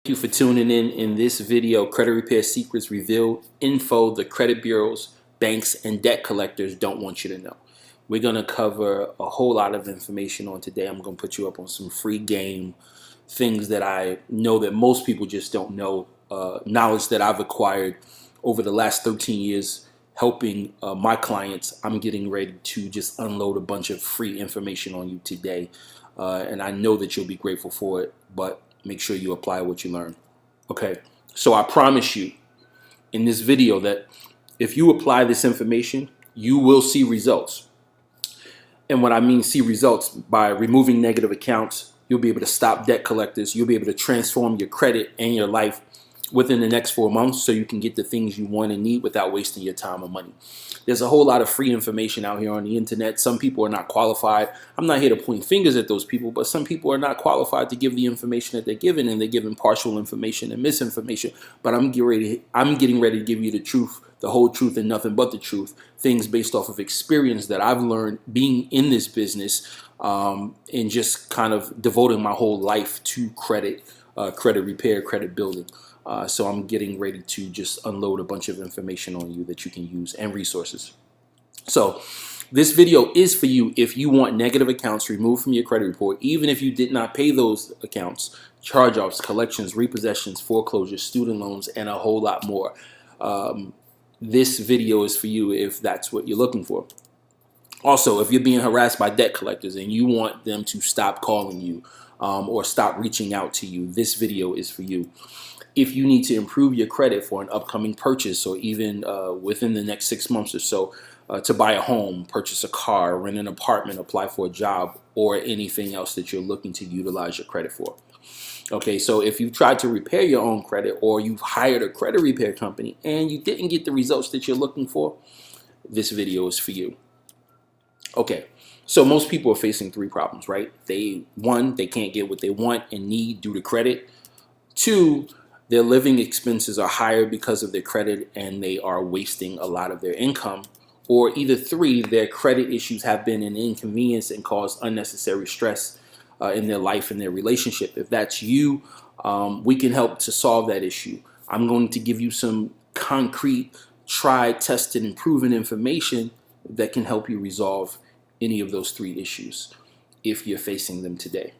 Thank you for tuning in. In this video, credit repair secrets revealed, info the credit bureaus, banks, and debt collectors don't want you to know. We're going to cover a whole lot of information on today. I'm going to put you up on some free game things that I know that most people just don't know, knowledge that I've acquired over the last 13 years helping my clients. I'm getting ready to just unload a bunch of free information on you today, and I know that you'll be grateful for it, but make sure you apply what you learn. Okay, so I promise you in this video that if you apply this information, you will see results. And what I mean see results, by removing negative accounts, you'll be able to stop debt collectors. You'll be able to transform your credit and your life within the next 4 months so you can get the things you want and need without wasting your time or money. There's a whole lot of free information out here on the internet. Some people are not qualified. I'm not here to point fingers at those people, but some people are not qualified to give the information that they're giving, and they're giving partial information and misinformation. But I'm getting ready to give you the truth, the whole truth, and nothing but the truth. Things based off of experience that I've learned being in this business, and just kind of devoting my whole life to credit repair, credit building. So I'm getting ready to just unload a bunch of information on you that you can use, and resources. So this video is for you if you want negative accounts removed from your credit report, even if you did not pay those accounts, charge-offs, collections, repossessions, foreclosures, student loans, and a whole lot more. This video is for you if that's what you're looking for. Also, if you're being harassed by debt collectors and you want them to stop calling you or stop reaching out to you, this video is for you. If you need to improve your credit for an upcoming purchase, or even within the next 6 months or so, to buy a home, purchase a car, rent an apartment, apply for a job, or anything else that you're looking to utilize your credit for. Okay, so if you've tried to repair your own credit, or you've hired a credit repair company and you didn't get the results that you're looking for, this video is for you. Okay, so most people are facing 3 problems, right? One, they can't get what they want and need due to credit. 2, their living expenses are higher because of their credit and they are wasting a lot of their income. Or either 3, their credit issues have been an inconvenience and caused unnecessary stress in their life and their relationship. If that's you, we can help to solve that issue. I'm going to give you some concrete, tried, tested, and proven information that can help you resolve any of those 3 issues if you're facing them today.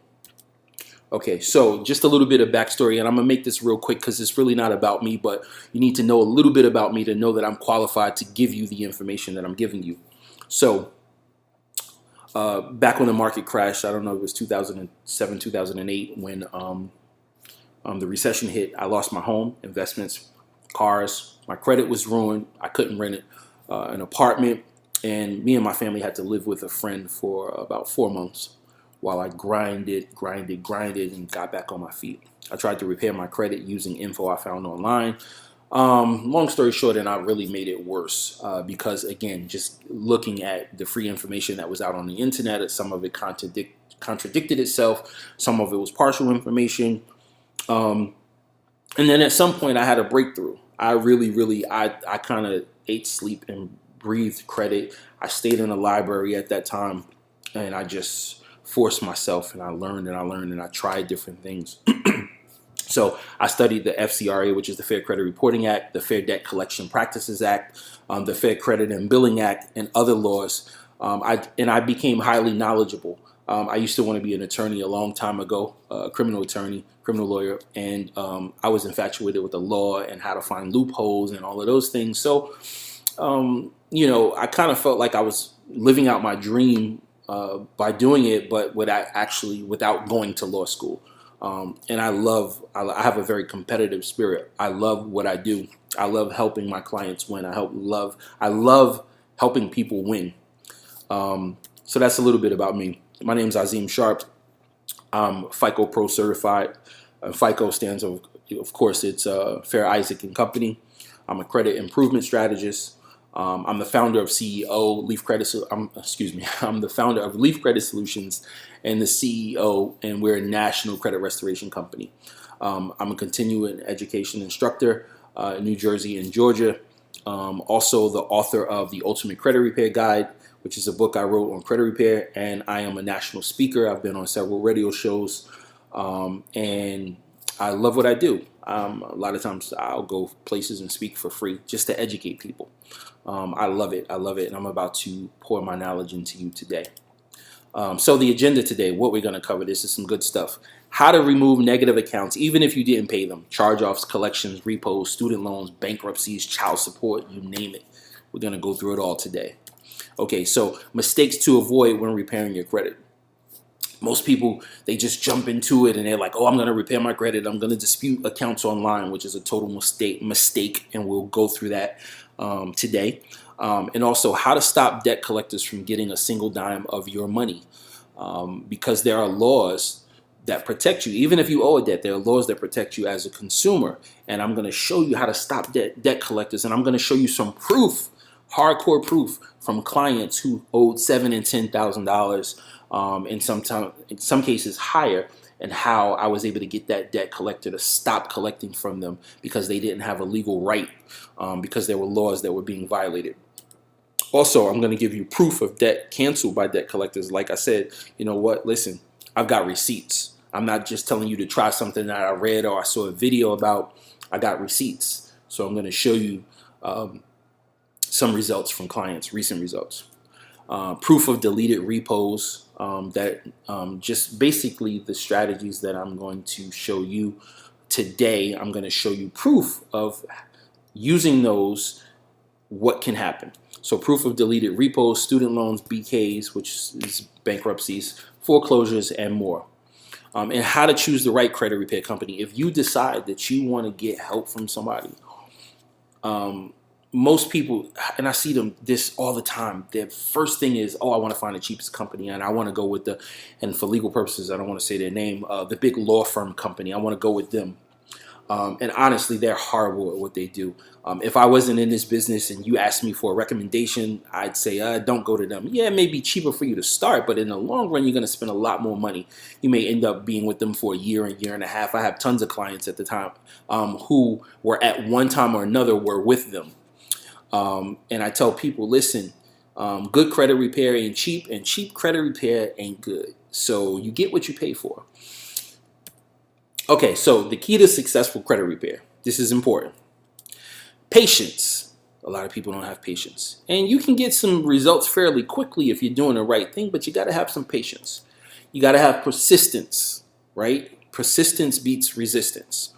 Okay, so just a little bit of backstory, and I'm going to make this real quick because it's really not about me, but you need to know a little bit about me to know that I'm qualified to give you the information that I'm giving you. So back when the market crashed, I don't know, it was 2007, 2008, when the recession hit, I lost my home, investments, cars, my credit was ruined. I couldn't rent an apartment, and me and my family had to live with a friend for about 4 months while I grinded, and got back on my feet. I tried to repair my credit using info I found online. Long story short, and I really made it worse because, again, just looking at the free information that was out on the internet, some of it contradicted itself. Some of it was partial information. And then at some point I had a breakthrough. I kind of ate, sleep, and breathed credit. I stayed in the library at that time, and I just forced myself, and I learned and I tried different things. So I studied the FCRA, which is the Fair Credit Reporting Act, the Fair Debt Collection Practices Act, the Fair Credit and Billing Act, and other laws. I became highly knowledgeable. I used to want to be an attorney a long time ago, a criminal attorney, criminal lawyer, and I was infatuated with the law and how to find loopholes and all of those things. So, I kind of felt like I was living out my dream by doing it, but without going to law school. And I have a very competitive spirit. I love what I do. I love helping my clients win. I love helping people win. So that's a little bit about me. My name's Aazim Sharp. I'm FICO Pro certified. FICO stands of course, it's Fair Isaac and Company. I'm a credit improvement strategist. I'm the founder of I'm the founder of Leaf Credit Solutions and the CEO, and we're a national credit restoration company. I'm a continuing education instructor in New Jersey and Georgia. Also the author of The Ultimate Credit Repair Guide, which is a book I wrote on credit repair, and I am a national speaker. I've been on several radio shows, and I love what I do. A lot of times I'll go places and speak for free just to educate people. I love it. I love it. And I'm about to pour my knowledge into you today. So the agenda today, what we're going to cover, this is some good stuff. How to remove negative accounts, even if you didn't pay them. Charge-offs, collections, repos, student loans, bankruptcies, child support, you name it. We're going to go through it all today. Okay, so mistakes to avoid when repairing your credit. Most people, they just jump into it and they're like, oh, I'm going to repair my credit. I'm going to dispute accounts online, which is a total mistake. And we'll go through that today. And also how to stop debt collectors from getting a single dime of your money. Because there are laws that protect you. Even if you owe a debt, there are laws that protect you as a consumer. And I'm going to show you how to stop debt collectors. And I'm going to show you some proof, hardcore proof from clients who owed $7,000 and $10,000, in some cases higher, and how I was able to get that debt collector to stop collecting from them because they didn't have a legal right, because there were laws that were being violated. Also, I'm going to give you proof of debt canceled by debt collectors. Like I said, you know what? Listen, I've got receipts. I'm not just telling you to try something that I read or I saw a video about. I got receipts. So I'm going to show you some results from clients, recent results. Proof of deleted repos, just basically the strategies that I'm going to show you today. I'm going to show you proof of using those, what can happen. So proof of deleted repos, student loans, BKs, which is bankruptcies, foreclosures, and more. And how to choose the right credit repair company. If you decide that you want to get help from somebody, most people, and I see them this all the time, their first thing is, oh, I want to find the cheapest company, and I want to go with and for legal purposes, I don't want to say their name, the big law firm company. I want to go with them. And honestly, they're horrible at what they do. If I wasn't in this business and you asked me for a recommendation, I'd say, don't go to them. Yeah, it may be cheaper for you to start, but in the long run, you're going to spend a lot more money. You may end up being with them for a year and a half. I have tons of clients at the time who were at one time or another were with them. And I tell people, listen, good credit repair ain't cheap, and cheap credit repair ain't good. So you get what you pay for. Okay, so the key to successful credit repair. This is important. Patience. A lot of people don't have patience. And you can get some results fairly quickly if you're doing the right thing, but you got to have some patience. You got to have persistence, right? Persistence beats resistance.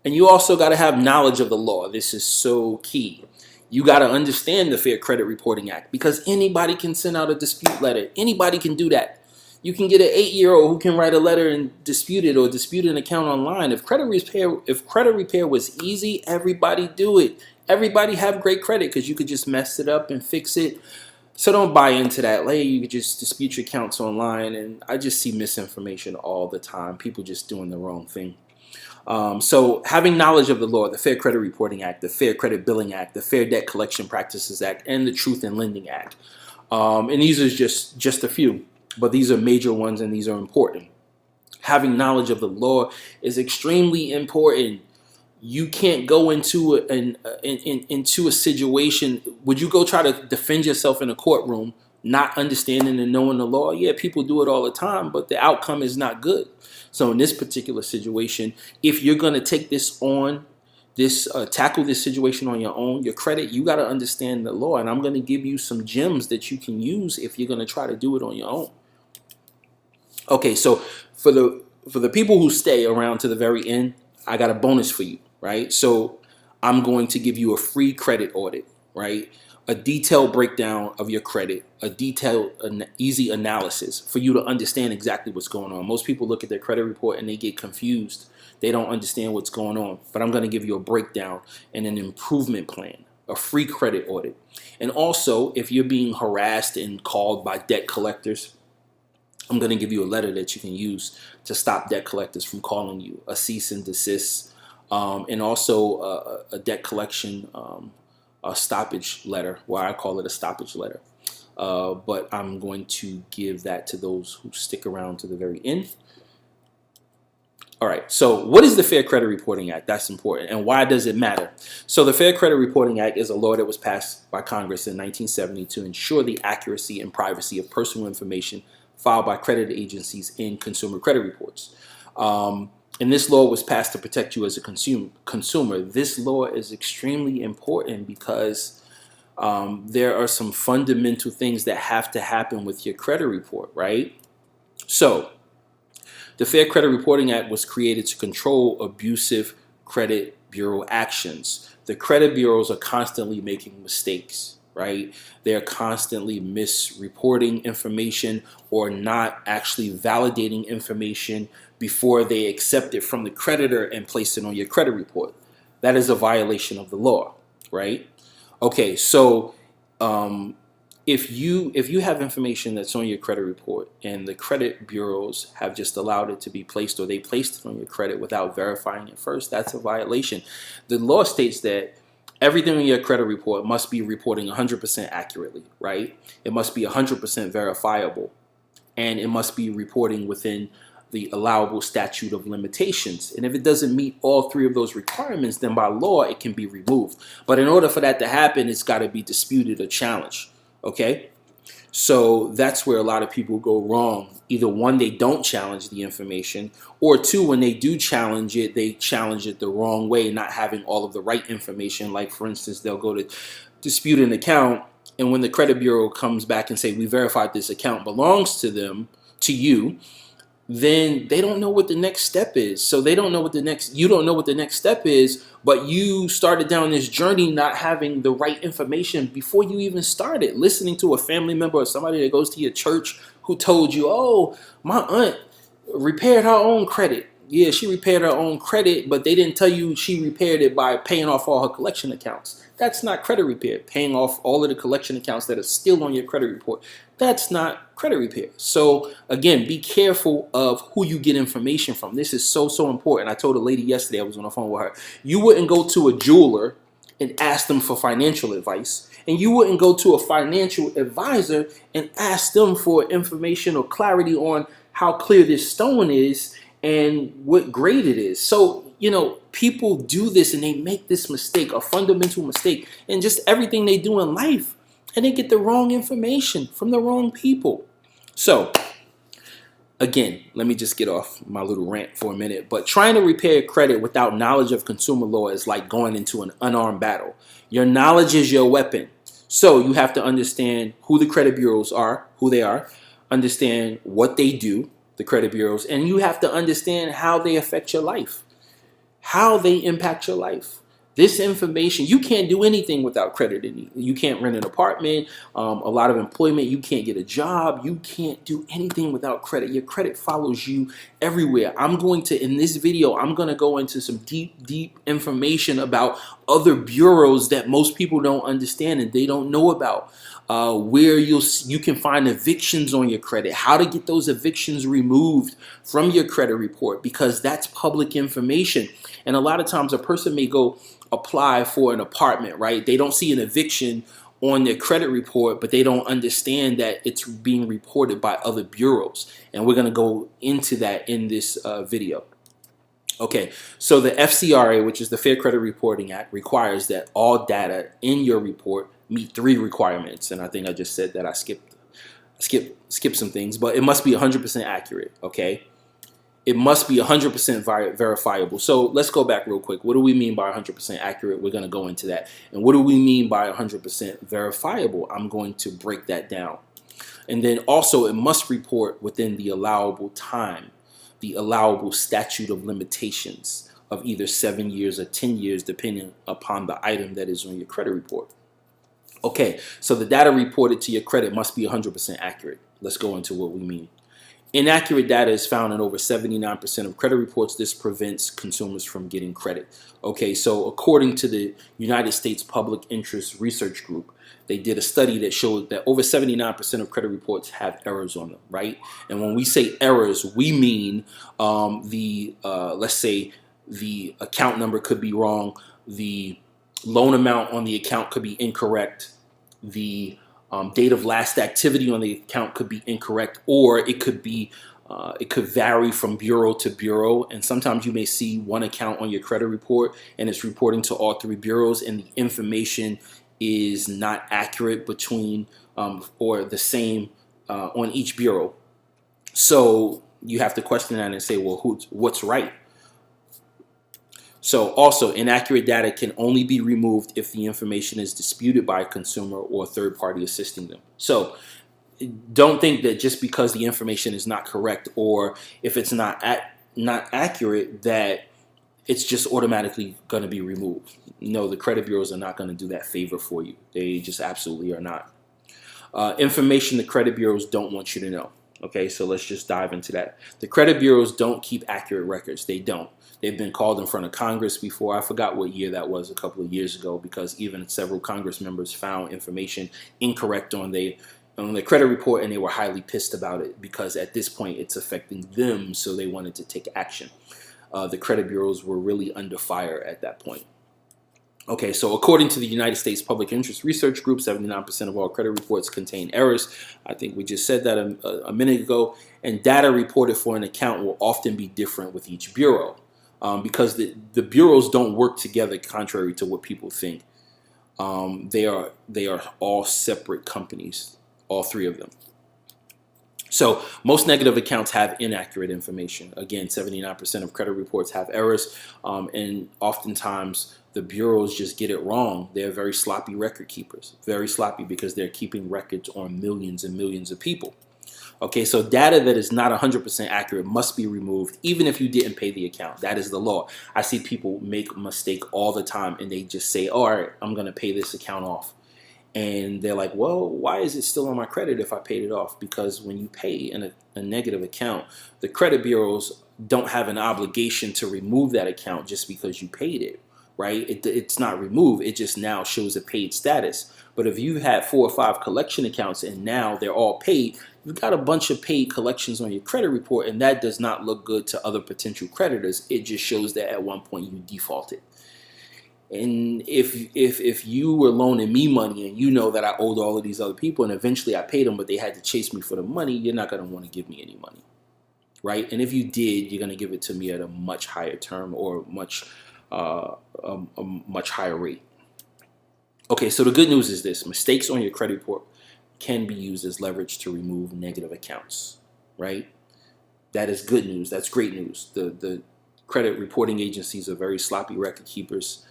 And you also got to have knowledge of the law. This is so key. You got to understand the Fair Credit Reporting Act, because anybody can send out a dispute letter. Anybody can do that. You can get an 8-year-old who can write a letter and dispute it, or dispute an account online. If credit repair was easy, everybody do it. Everybody have great credit because you could just mess it up and fix it. So don't buy into that. Like, you could just dispute your accounts online, and I just see misinformation all the time. People just doing the wrong thing. So having knowledge of the law, the Fair Credit Reporting Act, the Fair Credit Billing Act, the Fair Debt Collection Practices Act, and the Truth in Lending Act. And these are just a few. But these are major ones, and these are important. Having knowledge of the law is extremely important. You can't go into into a situation. Would you go try to defend yourself in a courtroom not understanding and knowing the law? Yeah, people do it all the time, but the outcome is not good. So in this particular situation, if you're going to take this on, tackle this situation on your own, your credit, you got to understand the law. And I'm going to give you some gems that you can use if you're going to try to do it on your own. Okay, so for the people who stay around to the very end, I got a bonus for you, right? So I'm going to give you a free credit audit, right? A detailed breakdown of your credit, a detailed, easy analysis for you to understand exactly what's going on. Most people look at their credit report and they get confused. They don't understand what's going on. But I'm going to give you a breakdown and an improvement plan, a free credit audit. And also, if you're being harassed and called by debt collectors, I'm going to give you a letter that you can use to stop debt collectors from calling you, a cease and desist, and also a debt collection a stoppage letter, why I call it a stoppage letter. But I'm going to give that to those who stick around to the very end. All right, so what is the Fair Credit Reporting Act? That's important. And why does it matter? So the Fair Credit Reporting Act is a law that was passed by Congress in 1970 to ensure the accuracy and privacy of personal information filed by credit agencies in consumer credit reports. And this law was passed to protect you as a consumer. This law is extremely important because there are some fundamental things that have to happen with your credit report, right? So the Fair Credit Reporting Act was created to control abusive credit bureau actions. The credit bureaus are constantly making mistakes, right? They're constantly misreporting information or not actually validating information before they accept it from the creditor and place it on your credit report. That is a violation of the law, right? Okay, so if you have information that's on your credit report and the credit bureaus have just allowed it to be placed, or they placed it on your credit without verifying it first, that's a violation. The law states that everything on your credit report must be reporting 100% accurately, right? It must be 100% verifiable, and it must be reporting within the allowable statute of limitations. And if it doesn't meet all three of those requirements, then by law it can be removed. But in order for that to happen, it's got to be disputed or challenged. Okay, so that's where a lot of people go wrong. Either one, they don't challenge the information, or two, when they do challenge it, they challenge it the wrong way, not having all of the right information. Like, for instance, they'll go to dispute an account, and when the credit bureau comes back and say, we verified this account belongs to them, to you, then they don't know what the next step is. So they don't know what you don't know what the next step is, but you started down this journey not having the right information before you even started. Listening to a family member or somebody that goes to your church who told you, oh, my aunt repaired her own credit. Yeah, she repaired her own credit, but they didn't tell you she repaired it by paying off all her collection accounts. That's not credit repair. Paying off all of the collection accounts that are still on your credit report, that's not credit repair. So again, be careful of who you get information from. This is so important. I told a lady yesterday, I was on the phone with her, you wouldn't go to a jeweler and ask them for financial advice, and you wouldn't go to a financial advisor and ask them for information or clarity on how clear this stone is and what grade it is. So, people do this and they make this mistake, a fundamental mistake, in just everything they do in life. And they get the wrong information from the wrong people. So, again, let me just get off my little rant for a minute. But trying to repair credit without knowledge of consumer law is like going into an unarmed battle. Your knowledge is your weapon. So you have to understand who the credit bureaus are, who they are, understand what they do, the credit bureaus, and you have to understand how they affect your life, how they impact your life. This information, you can't do anything without credit. You can't rent an apartment, a lot of employment. You can't get a job. You can't do anything without credit. Your credit follows you everywhere. In this video, I'm going to go into some deep information about other bureaus that most people don't understand and they don't know about. Where you can find evictions on your credit, how to get those evictions removed from your credit report, because that's public information. And a lot of times a person may go apply for an apartment, right? They don't see an eviction on their credit report, but they don't understand that it's being reported by other bureaus. And we're going to go into that in this video. Okay, so the FCRA, which is the Fair Credit Reporting Act, requires that all data in your report meet 3 requirements. And I think I just said that. I skipped some things, but it must be 100% accurate, okay? It must be 100% verifiable. So let's go back real quick. What do we mean by 100% accurate? We're going to go into that. And what do we mean by 100% verifiable? I'm going to break that down. And then also, it must report within the allowable time, the allowable statute of limitations of either 7 years or 10 years, depending upon the item that is on your credit report. Okay, so the data reported to your credit must be 100% accurate. Let's go into what we mean. Inaccurate data is found in over 79% of credit reports. This prevents consumers from getting credit. Okay, so according to the United States Public Interest Research Group, they did a study that showed that over 79% of credit reports have errors on them, right? And when we say errors, we mean let's say the account number could be wrong, the loan amount on the account could be incorrect, the date of last activity on the account could be incorrect, or it could vary from bureau to bureau. And sometimes you may see one account on your credit report and it's reporting to all 3 bureaus, and the information is not accurate between or the same on each bureau. So you have to question that and say, well, what's right? So also, inaccurate data can only be removed if the information is disputed by a consumer or a third party assisting them. So don't think that just because the information is not correct or if it's not accurate that it's just automatically going to be removed. No, the credit bureaus are not going to do that favor for you. They just absolutely are not. Information the credit bureaus don't want you to know. Okay, so let's just dive into that. The credit bureaus don't keep accurate records. They don't. They've been called in front of Congress before. I forgot what year that was, a couple of years ago, because even several Congress members found information incorrect on the credit report, and they were highly pissed about it because at this point it's affecting them, so they wanted to take action. The credit bureaus were really under fire at that point. Okay, so according to the United States Public Interest Research Group, 79% of all credit reports contain errors. I think we just said that a minute ago. And data reported for an account will often be different with each bureau because the bureaus don't work together, contrary to what people think. They are all separate companies, all three of them. So most negative accounts have inaccurate information. Again, 79% of credit reports have errors, and oftentimes the bureaus just get it wrong. They're very sloppy record keepers, very sloppy because they're keeping records on millions and millions of people. Okay, so data that is not 100% accurate must be removed, even if you didn't pay the account. That is the law. I see people make a mistake all the time, and they just say, all right, I'm going to pay this account off. And they're like, well, why is it still on my credit if I paid it off? Because when you pay in a negative account, the credit bureaus don't have an obligation to remove that account just because you paid it, right? It's not removed. It just now shows a paid status. But if you had 4 or 5 collection accounts and now they're all paid, you've got a bunch of paid collections on your credit report, and that does not look good to other potential creditors. It just shows that at one point you defaulted. And if you were loaning me money and you know that I owed all of these other people and eventually I paid them, but they had to chase me for the money, you're not going to want to give me any money, right? And if you did, you're going to give it to me at a much higher term or a much higher rate. Okay, so the good news is this: mistakes on your credit report can be used as leverage to remove negative accounts, right? That is good news. That's great news. The credit reporting agencies are very sloppy record keepers.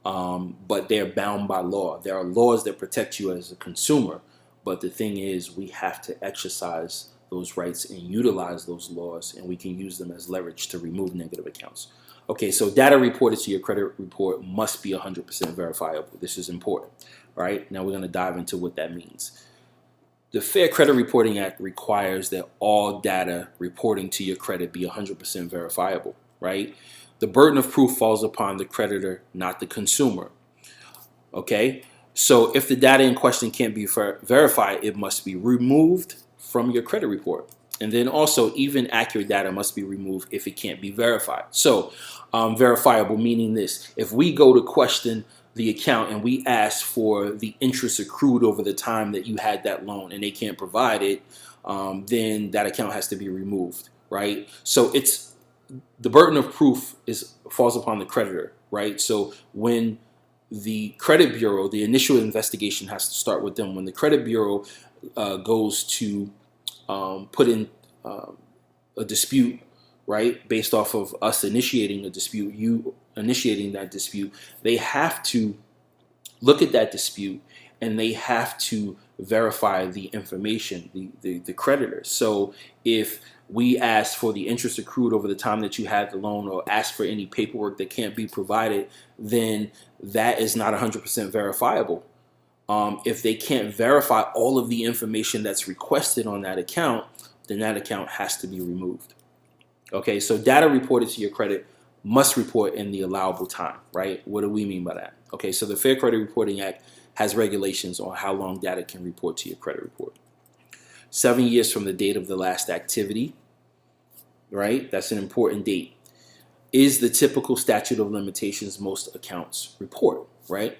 But they're bound by law. There are laws that protect you as a consumer, but the thing is we have to exercise those rights and utilize those laws, and we can use them as leverage to remove negative accounts. Okay, so data reported to your credit report must be 100% verifiable. This is important. All right, now we're going to dive into what that means. The Fair Credit Reporting Act requires that all data reporting to your credit be 100% verifiable, right? The burden of proof falls upon the creditor, not the consumer. Okay, so if the data in question can't be verified, it must be removed from your credit report. And then also, even accurate data must be removed if it can't be verified. So, verifiable meaning this: if we go to question the account and we ask for the interest accrued over the time that you had that loan and they can't provide it, then that account has to be removed, right? So the burden of proof falls upon the creditor, right? So when the credit bureau, the initial investigation has to start with them. When the credit bureau goes to put in a dispute, right, based off of us initiating a dispute, you initiating that dispute, they have to look at that dispute and they have to verify the information, the creditor. So if we ask for the interest accrued over the time that you had the loan or ask for any paperwork that can't be provided, then that is not 100% verifiable. If they can't verify all of the information that's requested on that account, then that account has to be removed. Okay, so data reported to your credit must report in the allowable time, right? What do we mean by that? Okay, so the Fair Credit Reporting Act has regulations on how long data can report to your credit report. 7 years from the date of the last activity, right? That's an important date. Is the typical statute of limitations most accounts report, right?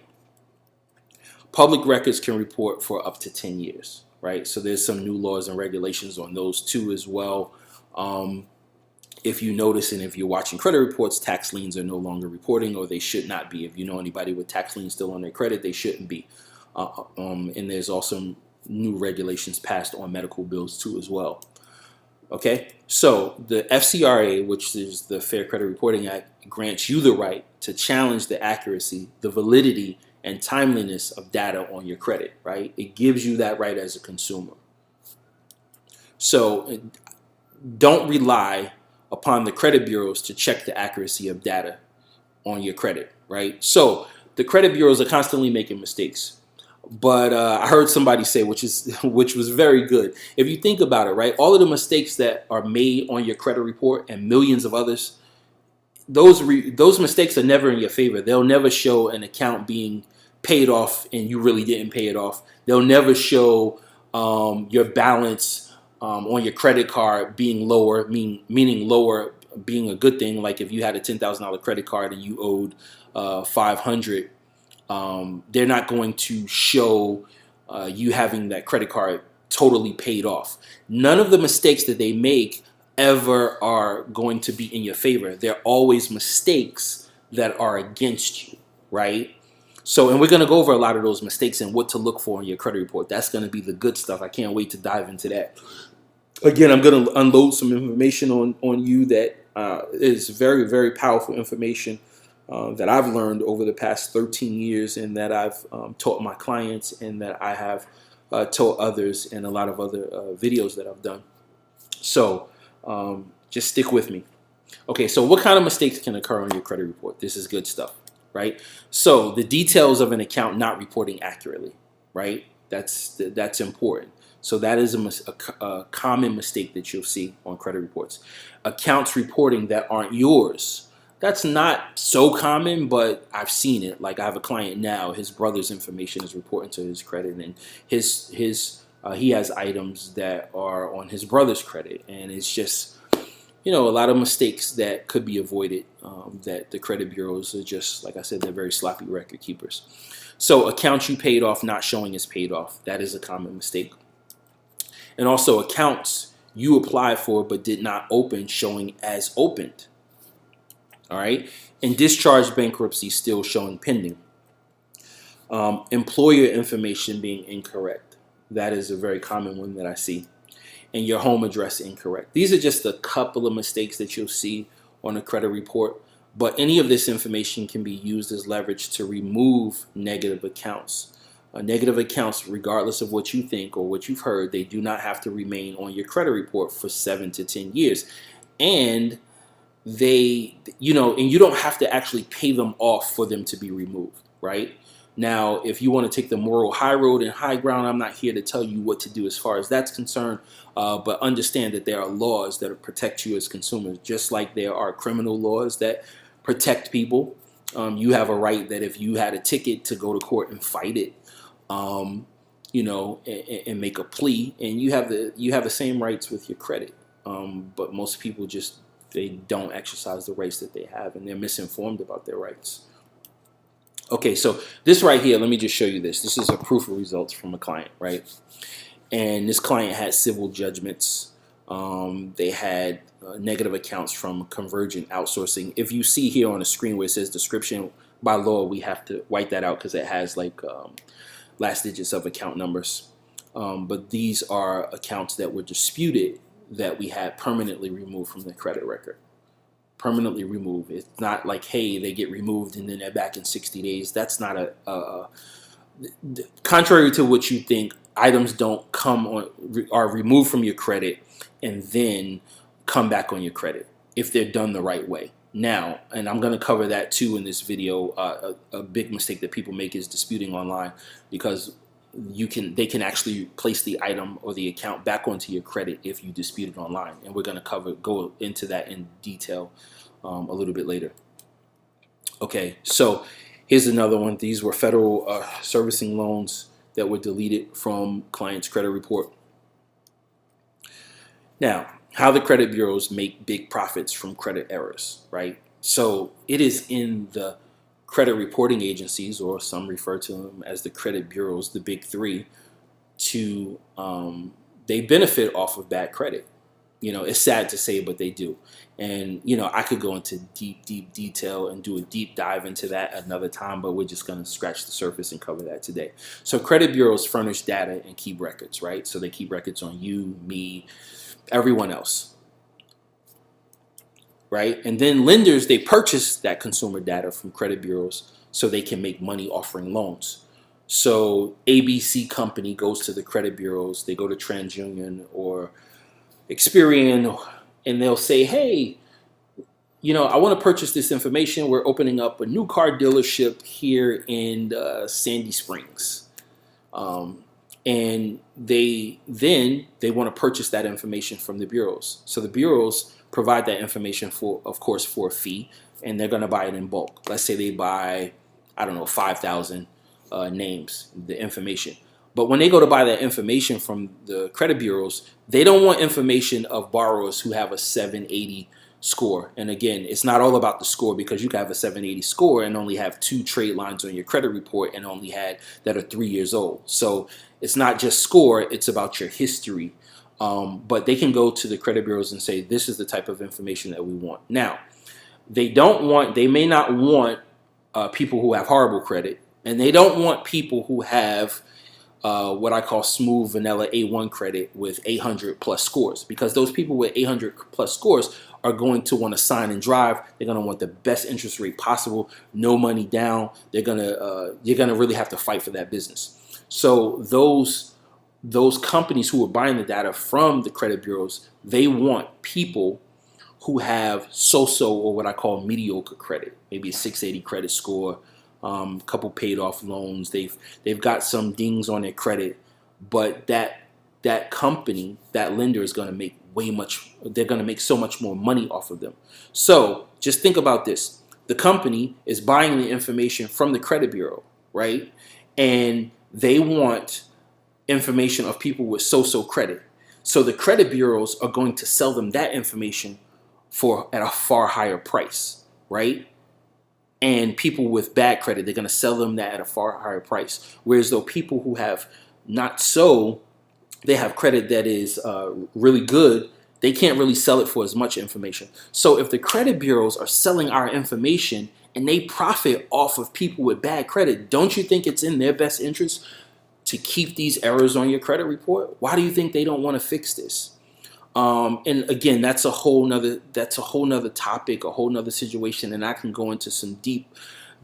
Public records can report for up to 10 years, right? So there's some new laws and regulations on those too as well. If you notice, and if you're watching credit reports, tax liens are no longer reporting, or they should not be. If you know anybody with tax liens still on their credit, they shouldn't be. And there's also new regulations passed on medical bills too as well. Okay, so the FCRA, which is the Fair Credit Reporting Act, grants you the right to challenge the accuracy, the validity, and timeliness of data on your credit, right? It gives you that right as a consumer. So don't rely upon the credit bureaus to check the accuracy of data on your credit, right? So the credit bureaus are constantly making mistakes. But I heard somebody say, which was very good. If you think about it, right, all of the mistakes that are made on your credit report and millions of others, those mistakes are never in your favor. They'll never show an account being paid off and you really didn't pay it off. They'll never show your balance on your credit card being lower, meaning lower being a good thing. Like if you had a $10,000 credit card and you owed $500. They're not going to show you having that credit card totally paid off. None of the mistakes that they make ever are going to be in your favor. They're always mistakes that are against you, right? So, and we're going to go over a lot of those mistakes and what to look for in your credit report. That's going to be the good stuff. I can't wait to dive into that. Again, I'm going to unload some information on you that is very, very powerful information that I've learned over the past 13 years and that I've taught my clients and that I have taught others in a lot of other videos that I've done. So just stick with me. Okay, so what kind of mistakes can occur on your credit report? This is good stuff, right? So the details of an account not reporting accurately, right? That's important. So that is a common mistake that you'll see on credit reports. Accounts reporting that aren't yours. That's not so common, but I've seen it. Like I have a client now, his brother's information is reporting to his credit, and he has items that are on his brother's credit, and it's just, a lot of mistakes that could be avoided, that the credit bureaus are just, like I said, they're very sloppy record keepers. So accounts you paid off not showing as paid off, that is a common mistake. And also accounts you applied for but did not open showing as opened. All right, and discharge bankruptcy still showing pending. Employer information being incorrect. That is a very common one that I see. And your home address incorrect. These are just a couple of mistakes that you'll see on a credit report. But any of this information can be used as leverage to remove negative accounts. Negative accounts, regardless of what you think or what you've heard, they do not have to remain on your credit report for 7 to 10 years. And and you don't have to actually pay them off for them to be removed, right? Now, if you want to take the moral high road and high ground, I'm not here to tell you what to do as far as that's concerned, but understand that there are laws that protect you as consumers, just like there are criminal laws that protect people. You have a right that if you had a ticket to go to court and fight it, and make a plea, and you have the same rights with your credit. But most people they don't exercise the rights that they have, and they're misinformed about their rights. Okay, so this right here, let me just show you this. This is a proof of results from a client, right? And this client had civil judgments. They had negative accounts from Convergent Outsourcing. If you see here on the screen where it says description, by law, we have to wipe that out because it has like last digits of account numbers. But these are accounts that were disputed that we had permanently removed from the credit record. Permanently removed. It's not like, hey, they get removed and then they're back in 60 days. That's not contrary to what you think, items don't are removed from your credit and then come back on your credit if they're done the right way. Now, and I'm going to cover that too in this video, a big mistake that people make is disputing online, because they can actually place the item or the account back onto your credit if you dispute it online, and we're going to go into that in detail a little bit later. Okay, so here's another one. These were federal servicing loans that were deleted from client's credit report. Now, how the credit bureaus make big profits from credit errors, right? So it is in the credit reporting agencies, or some refer to them as the credit bureaus, the big three, they benefit off of bad credit. It's sad to say, but they do. And, I could go into deep detail and do a deep dive into that another time, but we're just going to scratch the surface and cover that today. So credit bureaus furnish data and keep records, right? So they keep records on you, me, everyone else. right? And then lenders, they purchase that consumer data from credit bureaus so they can make money offering loans. So ABC company goes to the credit bureaus, they go to TransUnion or Experian, and they'll say, hey, I want to purchase this information. We're opening up a new car dealership here in Sandy Springs. And they want to purchase that information from the bureaus. So the bureaus provide that information for a fee, and they're going to buy it in bulk. Let's say they buy, 5,000 names, the information. But when they go to buy that information from the credit bureaus, they don't want information of borrowers who have a 780 score. And again, it's not all about the score, because you can have a 780 score and only have 2 trade lines on your credit report and only had that are 3 years old. So it's not just score, it's about your history. But they can go to the credit bureaus and say, this is the type of information that we want. Now, they may not want people who have horrible credit, and they don't want people who have what I call smooth vanilla A1 credit with 800 plus scores, because those people with 800 plus scores are going to want to sign and drive. They're going to want the best interest rate possible, no money down. You're going to really have to fight for that business. So those companies who are buying the data from the credit bureaus, they want people who have so-so or what I call mediocre credit, maybe a 680 credit score, a couple paid off loans. They've got some dings on their credit, but that company, that lender is going to make they're going to make so much more money off of them. So just think about this. The company is buying the information from the credit bureau, right? And they want information of people with so-so credit. So the credit bureaus are going to sell them that information at a far higher price, right? And people with bad credit, they're going to sell them that at a far higher price. Whereas though people who have they have credit that is really good, they can't really sell it for as much information. So if the credit bureaus are selling our information and they profit off of people with bad credit, don't you think it's in their best interest to keep these errors on your credit report? Why do you think they don't want to fix this? And again, that's a whole nother topic, a whole nother situation, and I can go into some deep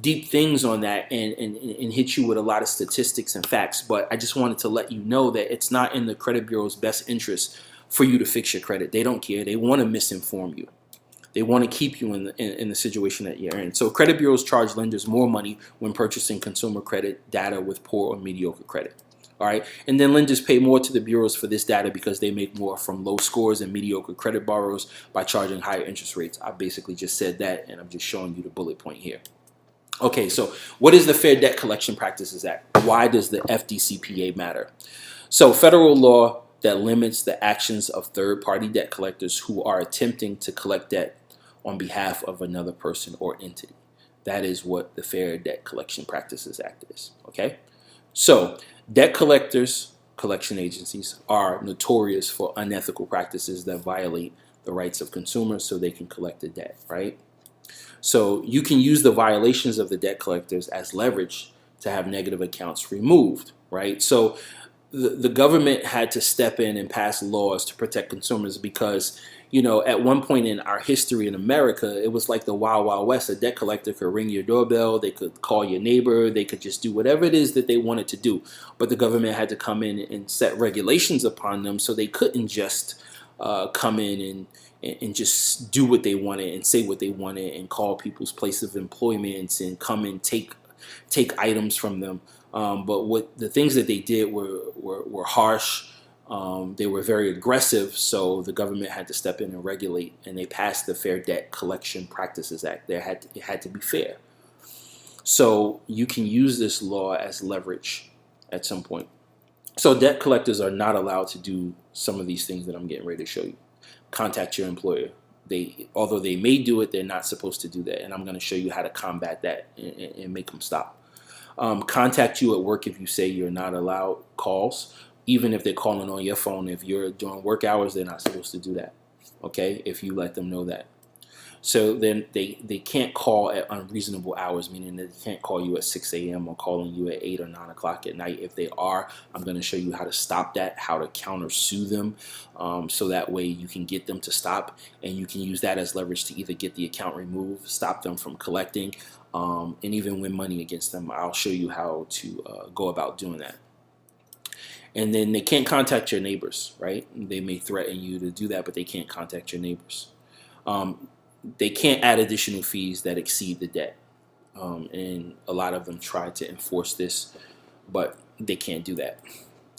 things on that and hit you with a lot of statistics and facts. But I just wanted to let you know that it's not in the credit bureau's best interest for you to fix your credit. They don't care. They want to misinform you. They want to keep you in the situation that you're in. So credit bureaus charge lenders more money when purchasing consumer credit data with poor or mediocre credit. All right. And then lenders pay more to the bureaus for this data because they make more from low scores and mediocre credit borrowers by charging higher interest rates. I basically just said that, and I'm just showing you the bullet point here. Okay, so what is the Fair Debt Collection Practices Act? Why does the FDCPA matter? So federal law that limits the actions of third-party debt collectors who are attempting to collect debt on behalf of another person or entity. That is what the Fair Debt Collection Practices Act is. Okay, so debt collectors, collection agencies, are notorious for unethical practices that violate the rights of consumers so they can collect the debt, right? So you can use the violations of the debt collectors as leverage to have negative accounts removed, right? So the government had to step in and pass laws to protect consumers because, at one point in our history in America, it was like the Wild Wild West. A debt collector could ring your doorbell, they could call your neighbor, they could just do whatever it is that they wanted to do. But the government had to come in and set regulations upon them so they couldn't just come in and just do what they wanted and say what they wanted and call people's place of employment and come and take items from them. But what the things that they did were harsh. They were very aggressive, so the government had to step in and regulate, and they passed the Fair Debt Collection Practices Act. It had to be fair. So you can use this law as leverage at some point. So debt collectors are not allowed to do some of these things that I'm getting ready to show you. Contact your employer. Although they may do it, they're not supposed to do that, and I'm going to show you how to combat that and make them stop. Contact you at work if you say you're not allowed calls. Even if they're calling on your phone, if you're doing work hours, they're not supposed to do that, okay, if you let them know that. So then they can't call at unreasonable hours, meaning that they can't call you at 6 a.m. or calling you at 8 or 9 o'clock at night. If they are, I'm going to show you how to stop that, how to countersue them, so that way you can get them to stop, and you can use that as leverage to either get the account removed, stop them from collecting, and even win money against them. I'll show you how to go about doing that. And then they can't contact your neighbors, right? They may threaten you to do that, but they can't contact your neighbors. They can't add additional fees that exceed the debt. And a lot of them try to enforce this, but they can't do that.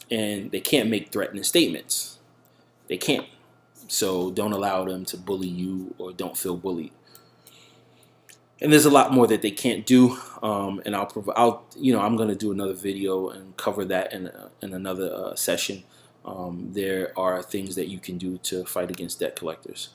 And they can't make threatening statements. They can't. So don't allow them to bully you, or don't feel bullied. And there's a lot more that they can't do, and I'm going to do another video and cover that in another session. There are things that you can do to fight against debt collectors.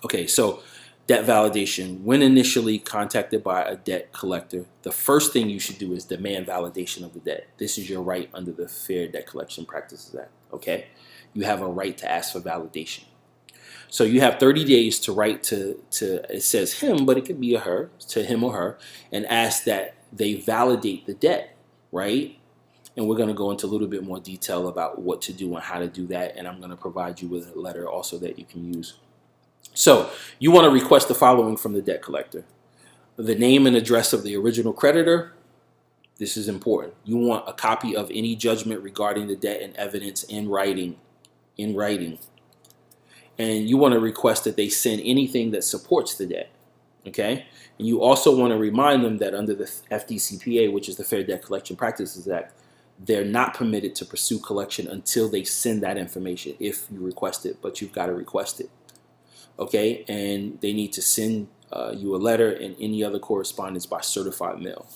Okay, so debt validation. When initially contacted by a debt collector, the first thing you should do is demand validation of the debt. This is your right under the Fair Debt Collection Practices Act. Okay, you have a right to ask for validation. So you have 30 days to write to it says him, but it could be a her, to him or her, and ask that they validate the debt, right? And we're going to go into a little bit more detail about what to do and how to do that. And I'm going to provide you with a letter also that you can use. So you want to request the following from the debt collector: the name and address of the original creditor. This is important. You want a copy of any judgment regarding the debt and evidence in writing. And you want to request that they send anything that supports the debt, okay? And you also want to remind them that under the FDCPA, which is the Fair Debt Collection Practices Act, they're not permitted to pursue collection until they send that information, if you request it, but you've got to request it, okay? And they need to send you a letter and any other correspondence by certified mail,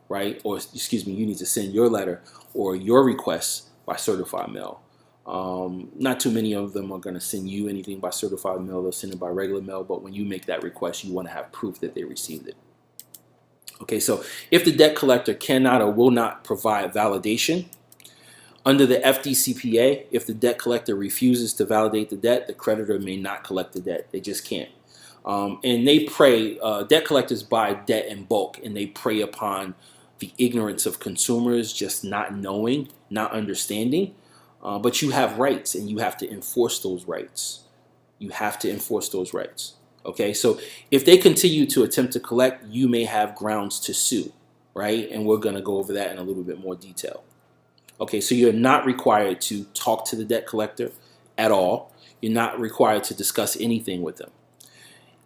right? Or, excuse me, you need to send your letter or your request by certified mail. Not too many of them are going to send you anything by certified mail. They'll send it by regular mail, but when you make that request, you want to have proof that they received it. Okay, so if the debt collector cannot or will not provide validation, under the FDCPA, if the debt collector refuses to validate the debt, the creditor may not collect the debt. They just can't. And they prey, debt collectors buy debt in bulk, and they prey upon the ignorance of consumers, just not knowing, not understanding. But you have rights, and you have to enforce those rights. You have to enforce those rights. Okay, so if they continue to attempt to collect, you may have grounds to sue, right? And we're going to go over that in a little bit more detail. Okay, so you're not required to talk to the debt collector at all. You're not required to discuss anything with them.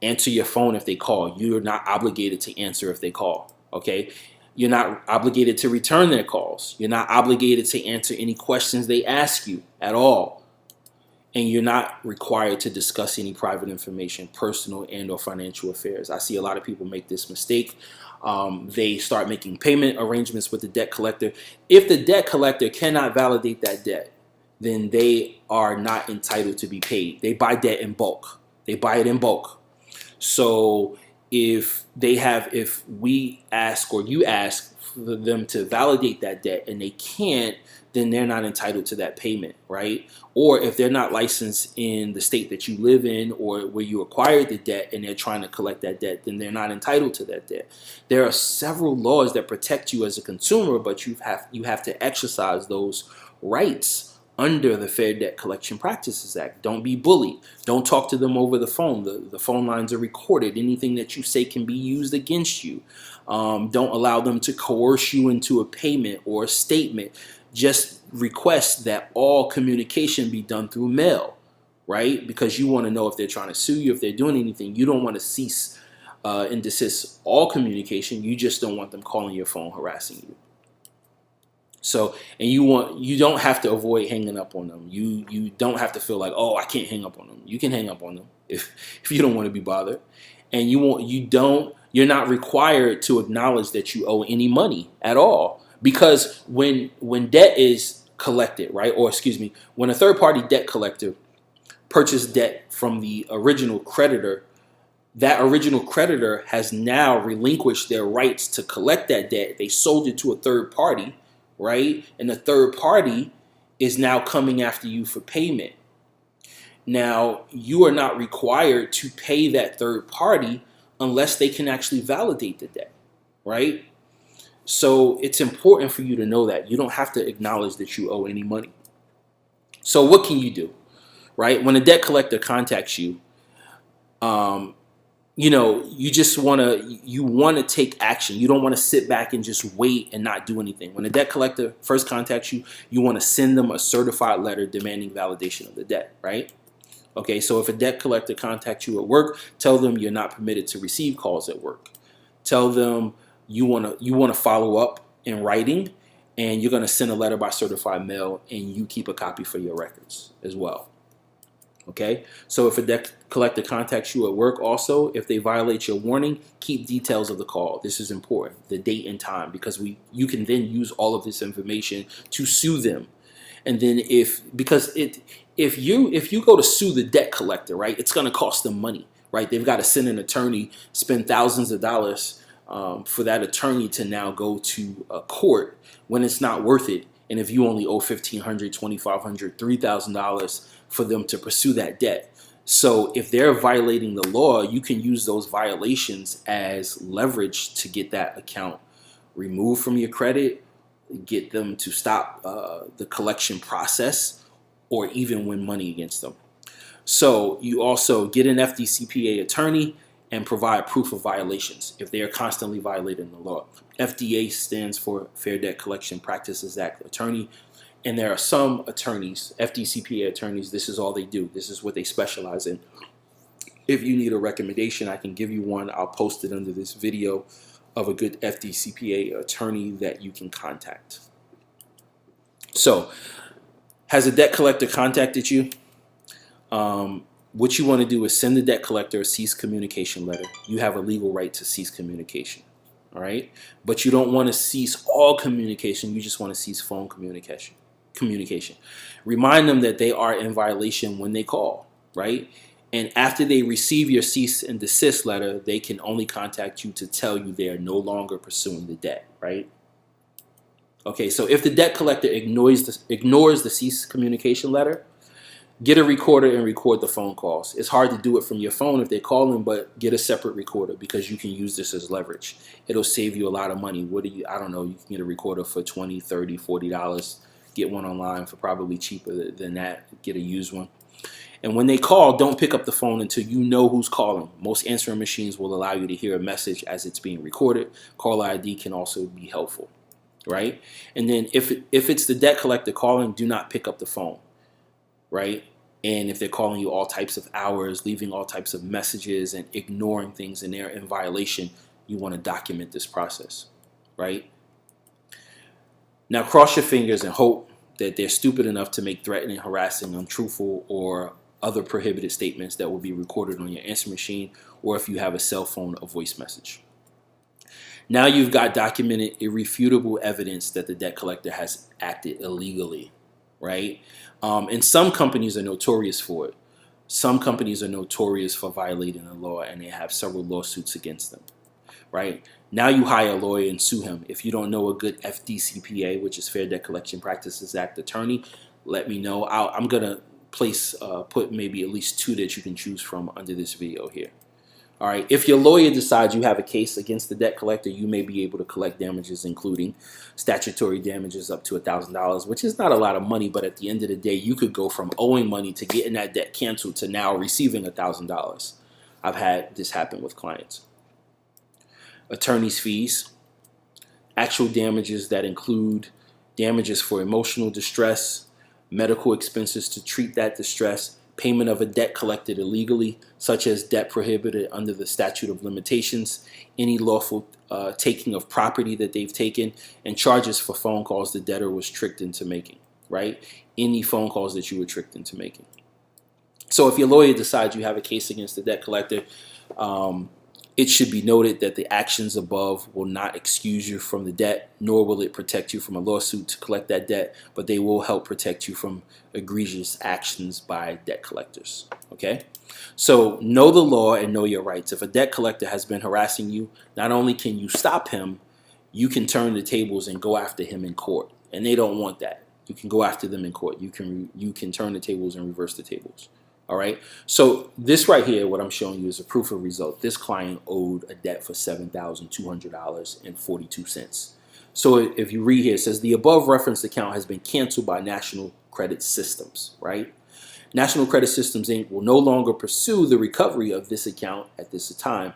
Answer your phone if they call. You're not obligated to answer if they call. Okay. You're not obligated to return their calls. You're not obligated to answer any questions they ask you at all. And you're not required to discuss any private information, personal and or financial affairs. I see a lot of people make this mistake. They start making payment arrangements with the debt collector. If the debt collector cannot validate that debt, then they are not entitled to be paid. They buy debt in bulk. They buy it in bulk. So if we ask or you ask for them to validate that debt and they can't, then they're not entitled to that payment, right? Or if they're not licensed in the state that you live in or where you acquired the debt and they're trying to collect that debt, then they're not entitled to that debt. There are several laws that protect you as a consumer, but you have to exercise those rights under the Fair Debt Collection Practices Act. Don't be bullied. Don't talk to them over the phone. The phone lines are recorded. Anything that you say can be used against you. Don't allow them to coerce you into a payment or a statement. Just request that all communication be done through mail, right? Because you want to know if they're trying to sue you, if they're doing anything. You don't want to cease and desist all communication. You just don't want them calling your phone, harassing you. So, and you don't have to avoid hanging up on them. You don't have to feel like, oh, I can't hang up on them. You can hang up on them if you don't want to be bothered. And you're not required to acknowledge that you owe any money at all. Because when debt is collected, right, or excuse me, when a third party debt collector purchased debt from the original creditor, that original creditor has now relinquished their rights to collect that debt. They sold it to a third party, right? And the third party is now coming after you for payment. Now, you are not required to pay that third party unless they can actually validate the debt, right? So it's important for you to know that. You don't have to acknowledge that you owe any money. So what can you do, right? When a debt collector contacts you, you just want to take action. You don't want to sit back and just wait and not do anything. When a debt collector first contacts you, you want to send them a certified letter demanding validation of the debt, right? Okay, so if a debt collector contacts you at work, tell them you're not permitted to receive calls at work. Tell them you want to follow up in writing, and you're going to send a letter by certified mail, and you keep a copy for your records as well. Okay, so if a debt collector contacts you at work also, if they violate your warning, keep details of the call. This is important, the date and time, because you can then use all of this information to sue them. And then if you go to sue the debt collector, right, it's going to cost them money, right? They've got to send an attorney, spend thousands of dollars for that attorney to now go to a court when it's not worth it. And if you only owe $1,500, $2,500, $3,000 for them to pursue that debt. So if they're violating the law, you can use those violations as leverage to get that account removed from your credit, get them to stop the collection process, or even win money against them. So you also get an FDCPA attorney and provide proof of violations if they are constantly violating the law. FDA stands for Fair Debt Collection Practices Act attorney. And there are some attorneys, FDCPA attorneys, this is all they do. This is what they specialize in. If you need a recommendation, I can give you one. I'll post it under this video of a good FDCPA attorney that you can contact. So, has a debt collector contacted you? What you want to do is send the debt collector a cease communication letter. You have a legal right to cease communication, all right? But you don't want to cease all communication. You just want to cease phone communication. Remind them that they are in violation when they call, right? And after they receive your cease and desist letter, they can only contact you to tell you they are no longer pursuing the debt, right? Okay, so if the debt collector ignores the cease communication letter, get a recorder and record the phone calls. It's hard to do it from your phone if they're calling, but get a separate recorder because you can use this as leverage. It'll save you a lot of money. I don't know, you can get a recorder for $20, $30, $40. Get one online for probably cheaper than that. Get a used one. And when they call, don't pick up the phone until you know who's calling. Most answering machines will allow you to hear a message as it's being recorded. Caller ID can also be helpful, right? And then if it's the debt collector calling, do not pick up the phone, right? And if they're calling you all types of hours, leaving all types of messages and ignoring things and they're in violation, you want to document this process, right? Now cross your fingers and hope that they're stupid enough to make threatening, harassing, untruthful, or other prohibited statements that will be recorded on your answer machine, or if you have a cell phone, a voice message. Now you've got documented irrefutable evidence that the debt collector has acted illegally, right? And some companies are notorious for it. Some companies are notorious for violating the law, and they have several lawsuits against them, right? Now you hire a lawyer and sue him. If you don't know a good FDCPA, which is Fair Debt Collection Practices Act attorney, let me know. I'm going to put maybe at least 2 that you can choose from under this video here. All right. If your lawyer decides you have a case against the debt collector, you may be able to collect damages, including statutory damages up to $1,000, which is not a lot of money. But at the end of the day, you could go from owing money to getting that debt canceled to now receiving $1,000. I've had this happen with clients. Attorney's fees, actual damages that include damages for emotional distress, medical expenses to treat that distress, payment of a debt collected illegally, such as debt prohibited under the statute of limitations, any lawful taking of property that they've taken, and charges for phone calls the debtor was tricked into making, right? Any phone calls that you were tricked into making. So if your lawyer decides you have a case against the debt collector, it should be noted that the actions above will not excuse you from the debt, nor will it protect you from a lawsuit to collect that debt, but they will help protect you from egregious actions by debt collectors. Okay? So know the law and know your rights. If a debt collector has been harassing you, not only can you stop him, you can turn the tables and go after him in court. And they don't want that. You can go after them in court. You can turn the tables and reverse the tables. All right. So this right here, what I'm showing you is a proof of result. This client owed a debt for $7,200.42. So if you read here, it says the above referenced account has been canceled by National Credit Systems, right? National Credit Systems Inc. will no longer pursue the recovery of this account at this time.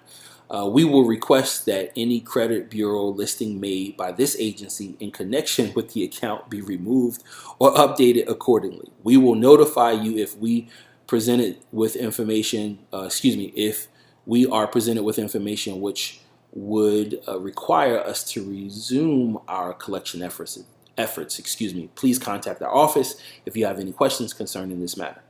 We will request that any credit bureau listing made by this agency in connection with the account be removed or updated accordingly. We will notify you if we presented with information, if we are presented with information which would require us to resume our collection efforts. Please contact our office if you have any questions concerning this matter.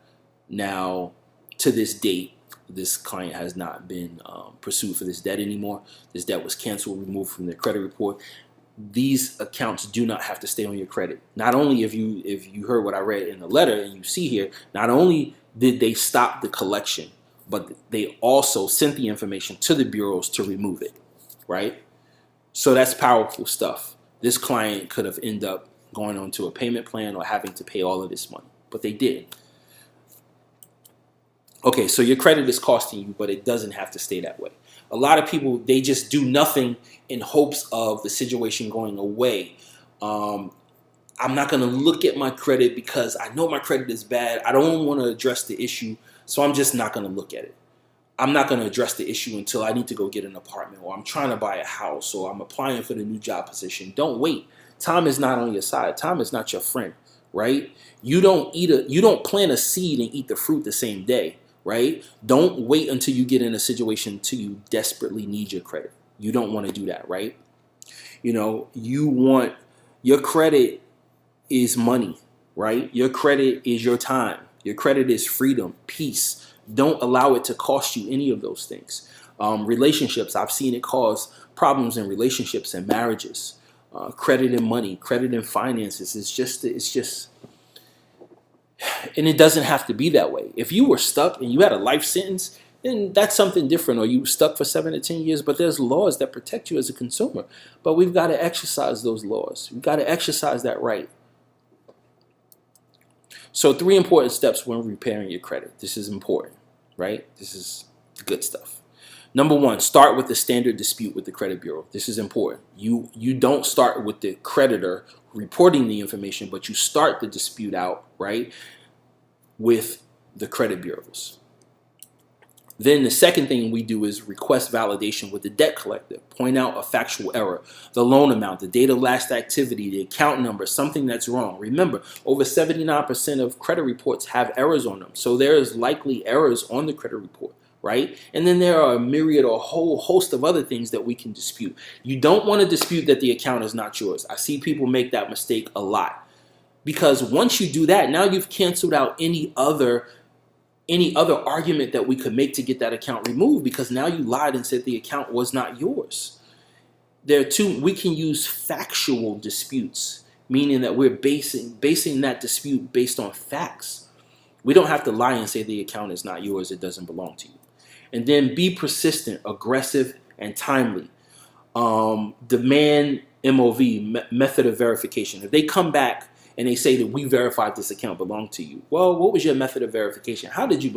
Now, to this date, this client has not been pursued for this debt anymore. This debt was canceled, removed from their credit report. These accounts do not have to stay on your credit. Not only if you heard what I read in the letter and you see here, not only did they stop the collection, but they also sent the information to the bureaus to remove it, right? So that's powerful stuff. This client could have ended up going onto a payment plan or having to pay all of this money, but they did. Okay, so your credit is costing you, but it doesn't have to stay that way. A lot of people, they just do nothing in hopes of the situation going away. I'm not going to look at my credit because I know my credit is bad. I don't want to address the issue, so I'm just not going to look at it. I'm not going to address the issue until I need to go get an apartment, or I'm trying to buy a house, or I'm applying for the new job position. Don't wait. Time is not on your side. Time is not your friend, right? You don't plant a seed and eat the fruit the same day, right? Don't wait until you get in a situation until you desperately need your credit. You don't want to do that, right? You want your credit is money, right? Your credit is your time. Your credit is freedom, peace. Don't allow it to cost you any of those things. Relationships, I've seen it cause problems in relationships and marriages. Credit and money, credit and finances. It's just, and it doesn't have to be that way. If you were stuck and you had a life sentence, then that's something different, or you were stuck for 7 to 10 years, but there's laws that protect you as a consumer. But we've got to exercise those laws. We've got to exercise that right. So 3 important steps when repairing your credit. This is important, right? This is good stuff. Number 1, start with the standard dispute with the credit bureau. This is important. You don't start with the creditor reporting the information, but you start the dispute out, right, with the credit bureaus. Then the second thing we do is request validation with the debt collector. Point out a factual error, the loan amount, the date of last activity, the account number, something that's wrong. Remember, over 79% of credit reports have errors on them. So there is likely errors on the credit report, right? And then there are a myriad or a whole host of other things that we can dispute. You don't want to dispute that the account is not yours. I see people make that mistake a lot. Because once you do that, now you've canceled out any other argument that we could make to get that account removed, because now you lied and said the account was not yours. We can use factual disputes, meaning that we're basing that dispute based on facts. We don't have to lie and say the account is not yours, it doesn't belong to you. And then be persistent, aggressive, and timely. Demand MOV, method of verification. If they come back and they say that we verified this account belonged to you. Well, what was your method of verification? How did you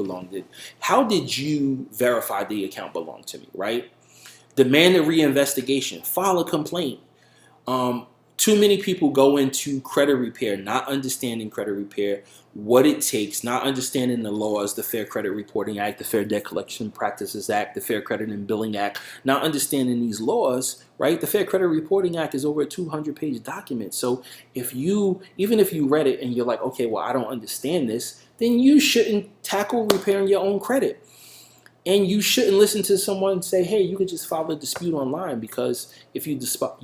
verify the account belonged to me, right? Demand a reinvestigation. File a complaint. Too many people go into credit repair not understanding credit repair, what it takes, not understanding the laws, the Fair Credit Reporting Act, the Fair Debt Collection Practices Act, the Fair Credit and Billing Act, not understanding these laws, right? The Fair Credit Reporting Act is over a 200-page document. So even if you read it and you're like, okay, well, I don't understand this, then you shouldn't tackle repairing your own credit. And you shouldn't listen to someone say, hey, you could just file a dispute online, because if you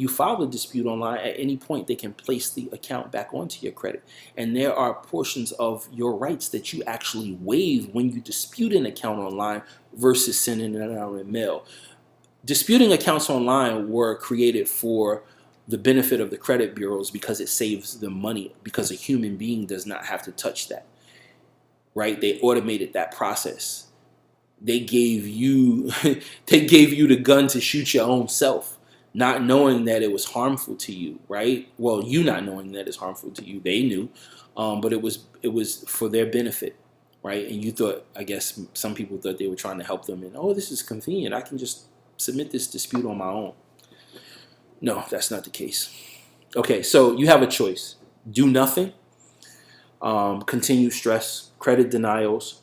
file a dispute online, at any point they can place the account back onto your credit. And there are portions of your rights that you actually waive when you dispute an account online versus sending it out in mail. Disputing accounts online were created for the benefit of the credit bureaus because it saves them money, because a human being does not have to touch that, right? They automated that process. They gave you the gun to shoot your own self, not knowing that it was harmful to you, right? Well, you not knowing that it's harmful to you. They knew, but it was for their benefit. right? And you thought, I guess some people thought they were trying to help them, and oh, this is convenient. I can just submit this dispute on my own. No, that's not the case. Okay, so you have a choice. Do nothing, continue stress, credit denials,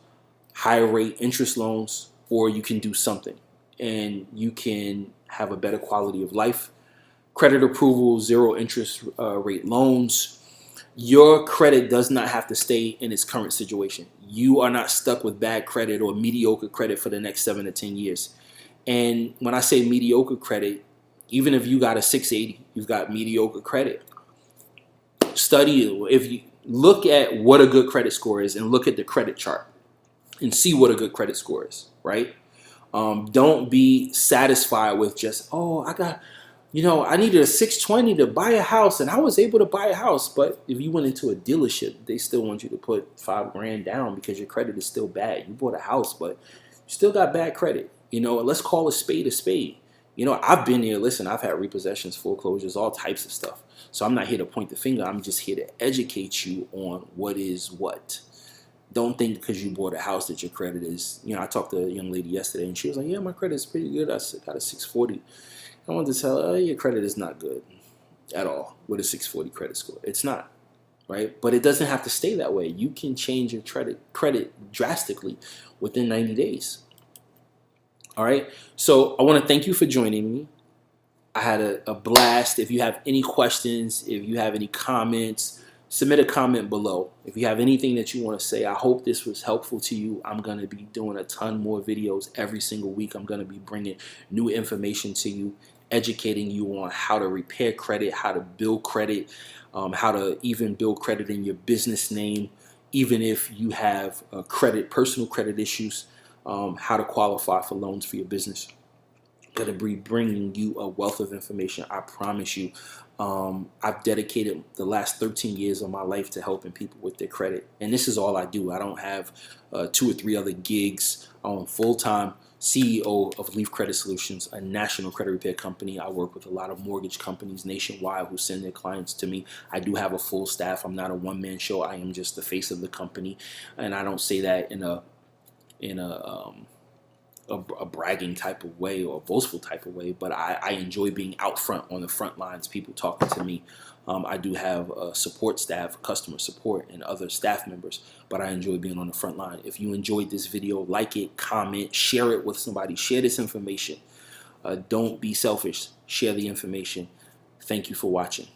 higher rate interest loans, or you can do something and you can have a better quality of life. Credit approval, zero interest rate loans. Your credit does not have to stay in its current situation. You are not stuck with bad credit or mediocre credit for the next 7 to 10 years. And when I say mediocre credit, even if you got a 680, you've got mediocre credit. Study it. If you look at what a good credit score is and look at the credit chart and see what a good credit score is, right? Don't be satisfied with just, oh, I needed a 620 to buy a house and I was able to buy a house. But if you went into a dealership, they still want you to put $5,000 down because your credit is still bad. You bought a house, but you still got bad credit. Let's call a spade a spade. I've been here. Listen, I've had repossessions, foreclosures, all types of stuff. So I'm not here to point the finger. I'm just here to educate you on what is what. Don't think because you bought a house that your credit is, I talked to a young lady yesterday and she was like, yeah, my credit is pretty good. I got a 640. I wanted to tell her, your credit is not good at all with a 640 credit score. It's not, right? But it doesn't have to stay that way. You can change your credit drastically within 90 days. All right. So I want to thank you for joining me. I had a blast. If you have any questions, if you have any comments, submit a comment below. If you have anything that you want to say, I hope this was helpful to you. I'm going to be doing a ton more videos every single week. I'm going to be bringing new information to you, educating you on how to repair credit, how to build credit, how to even build credit in your business name, even if you have personal credit issues, how to qualify for loans for your business. Going to be bringing you a wealth of information. I promise you. I've dedicated the last 13 years of my life to helping people with their credit. And this is all I do. I don't have 2 or 3 other gigs. I'm full-time CEO of Leaf Credit Solutions, a national credit repair company. I work with a lot of mortgage companies nationwide who send their clients to me. I do have a full staff. I'm not a one-man show. I am just the face of the company. And I don't say that in a bragging type of way or a boastful type of way, but I enjoy being out front on the front lines, people talking to me. I do have a support staff, customer support, and other staff members, but I enjoy being on the front line. If you enjoyed this video, like it, comment, share it with somebody, share this information. Don't be selfish, share the information. Thank you for watching.